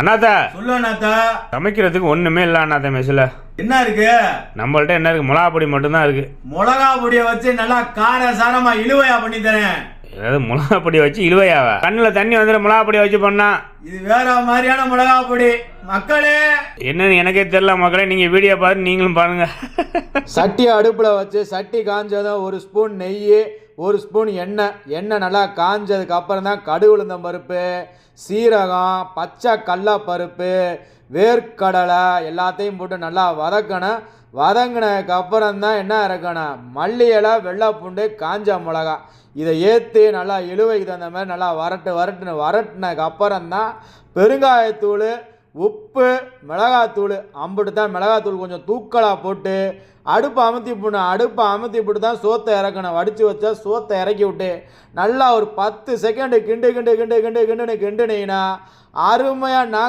அண்ணாத்தா சொல்லு அண்ணாத்தா. சமைக்கிறதுக்கு ஒண்ணுமே இல்ல அண்ணாத்தா. மெஸ்ல என்ன இருக்கு? நம்மள்ட்ட என்ன இருக்கு? மிளகா பொடி மட்டும்தான் இருக்கு. மிளகா பொடியை வச்சு நல்லா கார சாரமா இழுவையா பண்ணி தரேன். ஏதாவது மிளகா பொடியை வச்சு இழுவையாவா? கண்ணுல தண்ணி வந்துடும் மிளகா பொடியை வச்சு பண்ணா. இது வேற மாதிரியான மிளகா பொடி மக்களே. என்னன்னு எனக்கே தெரியல மக்களே, நீங்க வீடியோ பார்த்து நீங்களும் பாருங்க. சட்டியை அடுப்பில் வச்சு சட்டி காஞ்சதும் 1 ஸ்பூன் நெய், 1 ஸ்பூன் எண்ணெய் நல்லா காஞ்சதுக்கு அப்புறம் தான் கடுகு உளுந்தம் பருப்பு, சீரகம், பச்சை கடலைப்பருப்பு, வேர்க்கடலை எல்லாத்தையும் போட்டு நல்லா வதக்கணும். வதங்கினதுக்கு அப்புறம் தான் என்ன இறக்கணும்? மல்லி இலை, வெள்ளை பூண்டு, காஞ்ச மிளகா இதை ஏற்றி நல்லா இழுவைக்கு தகுந்த மாதிரி நல்லா வரட்டினதுக்கு அப்புறம் தான் பெருங்காயத்தூள், உப்பு, மிளகாத்தூள் அம்பிட்டு தான். மிளகாத்தூள் கொஞ்சம் தூக்கலாக போட்டு அடுப்பை அமுத்தி போட்டு தான் சோத்தை இறக்கணும். வடித்து வச்சா சோத்தை இறக்கி விட்டு நல்லா ஒரு 10 செகண்டு கிண்டுனீங்கன்னா அருமையாக